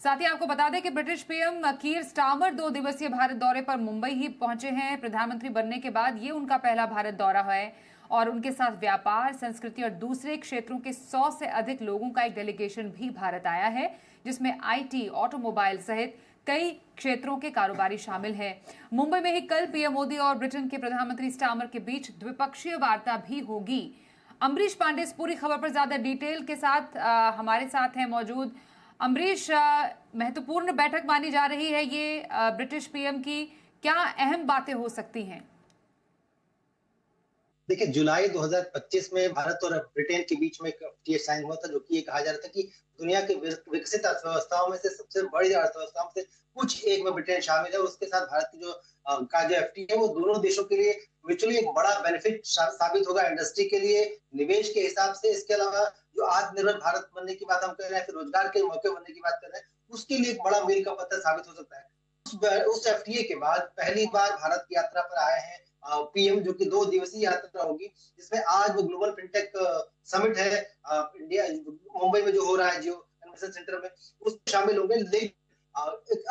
साथ ही आपको बता दें कि ब्रिटिश पीएम कीर स्टारमर 2 दिवसीय भारत दौरे पर मुंबई ही पहुंचे हैं। प्रधानमंत्री बनने के बाद ये उनका पहला भारत दौरा है और उनके साथ व्यापार, संस्कृति और दूसरे क्षेत्रों के 100 से अधिक लोगों का एक डेलीगेशन भी भारत आया है, जिसमें आईटी, ऑटोमोबाइल सहित कई क्षेत्रों के कारोबारी शामिल हैं। मुंबई में ही कल पीएम मोदी और ब्रिटेन के प्रधानमंत्री स्टारमर के बीच द्विपक्षीय वार्ता भी होगी। अमरीश पांडे इस पूरी खबर पर ज्यादा डिटेल के साथ हमारे साथ हैं मौजूद। अमरीश, महत्वपूर्ण बैठक मानी जा रही है ये ब्रिटिश पीएम की, क्या अहम बातें हो सकती हैं? देखिए, जुलाई 2025 में भारत और ब्रिटेन के बीच में एक एफटीए साइन हुआ था, जो कि ये कहा जा रहा था कि दुनिया के विकसित अर्थव्यवस्थाओं में से सबसे बड़ी अर्थव्यवस्थाओं में से कुछ एक में ब्रिटेन शामिल है। उसके साथ भारत की जो एफटीए है, वो दोनों देशों के लिए म्यूचुअली एक बड़ा बेनिफिट साबित होगा, इंडस्ट्री के लिए, निवेश के हिसाब से। इसके अलावा जो आत्मनिर्भर भारत बनने की बात हम कर रहे हैं, फिर रोजगार के मौके बनने की बात कर रहे हैं, उसके लिए एक बड़ा मील का पत्थर साबित हो सकता है। उस एफटीए के बाद पहली बार भारत की यात्रा पर आए हैं पीएम, जो कि 2 दिवसीय यात्रा होगी, जिसमें आज वो ग्लोबल फिनटेक समिट है इंडिया मुंबई में जो हो रहा है जियो कन्वेंशन सेंटर में, उसमें शामिल होंगे। लेकिन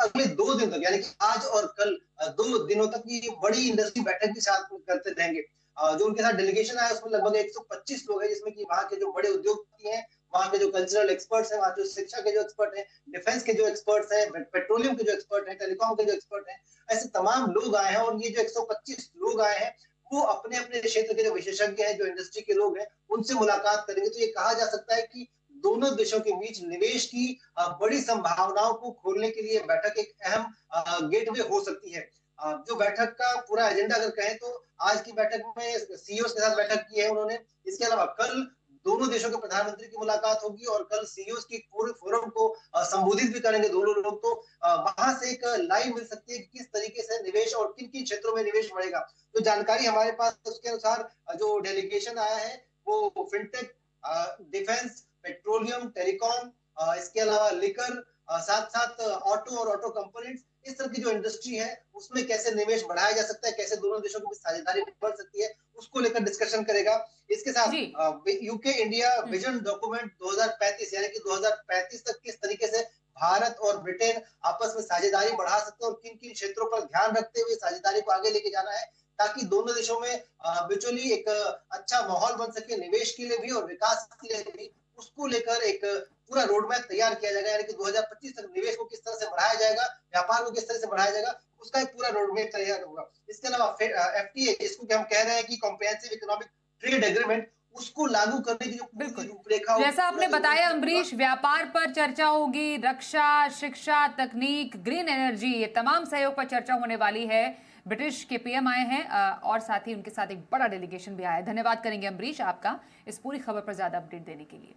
अगले 2 दिन तक, यानी कि आज और कल 2 दिनों तक ये बड़ी इंडस्ट्री बैठक भी साथ में करते रहेंगे। जो उनके साथ डेलीगेशन आया उसमें लगभग 125 लोग हैं, जिसमें कि वहां के जो बड़े उद्योगपति हैं, वहां के जो कल्चरल एक्सपर्ट्स हैं, वहां जो शिक्षा के जो एक्सपर्ट हैं, डिफेंस के जो एक्सपर्ट्स हैं, पेट्रोलियम के जो एक्सपर्ट हैं, टेलीकॉम के जो एक्सपर्ट हैं, ऐसे तमाम लोग आए हैं। और ये जो 125 लोग आए हैं, वो अपने अपने क्षेत्र के जो विशेषज्ञ हैं, जो इंडस्ट्री के लोग हैं, उनसे मुलाकात करेंगे। तो ये कहा जा सकता है कि दोनों देशों के बीच निवेश की बड़ी संभावनाओं को खोलने के लिए बैठक एक अहम गेटवे हो सकती है। जो बैठक का पूरा एजेंडा अगर कहें तो आज की बैठक में सीईओ के साथ बैठक की है उन्होंने। इसके अलावा कल दोनों देशों के प्रधानमंत्री की मुलाकात होगी और कल सीईओ की पूरे फोरम को संबोधित भी करेंगे दोनों लोग। तो वहां से एक लाइव मिल सकती है कि किस तरीके से निवेश और किन किन क्षेत्रों में निवेश बढ़ेगा। तो जानकारी हमारे पास उसके अनुसार जो डेलीगेशन आया है वो फिनटेक, डिफेंस, पेट्रोलियम, टेलीकॉम, इसके अलावा लिकर, साथ साथ ऑटो और ऑटो कंपोनेंट्स, इस तरह की जो इंडस्ट्री है उसमें कैसे निवेश बढ़ाया जा सकता है, कैसे दोनों देशों की साझेदारी बढ़ सकती है, उसको लेकर डिस्कशन करेगा। इसके साथ जी। यूके इंडिया विजन डॉक्यूमेंट 2035, यानी कि 2035 तक किस तरीके से भारत और ब्रिटेन आपस में साझेदारी बढ़ा सकते हैं और किन किन क्षेत्रों पर ध्यान रखते हुए साझेदारी को आगे लेके जाना है, ताकि दोनों देशों में म्यूचुअली एक अच्छा माहौल बन सके, निवेश के लिए भी और विकास के लिए भी। उसको लेकर एक पूरा रोड मैप तैयार किया जाएगा, यानी कि 2025 तक निवेश को किस तरह से बढ़ाया जाएगा, व्यापार को किस तरह से बढ़ाया जाएगा, उसका एक पूरा रोड मैप तैयार होगा। इसके अलावा एफटीए, जिसको हम कह रहे हैं कि कॉम्प्रिहेंसिव इकोनॉमिक ट्रेड एग्रीमेंट, उसको लागू करने की जो पूरी बिल्कुल, रूपरेखा होगी, जैसा पूरा आपने जो रोड बताया मैप होगा। अमरीश, व्यापार पर चर्चा होगी, रक्षा, शिक्षा, तकनीक, ग्रीन एनर्जी, ये तमाम सहयोग पर चर्चा होने वाली है। ब्रिटिश के पीएम आए हैं और साथ ही उनके साथ एक बड़ा डेलीगेशन भी आया है। धन्यवाद करेंगे अमरीश आपका इस पूरी खबर पर ज्यादा अपडेट देने के लिए।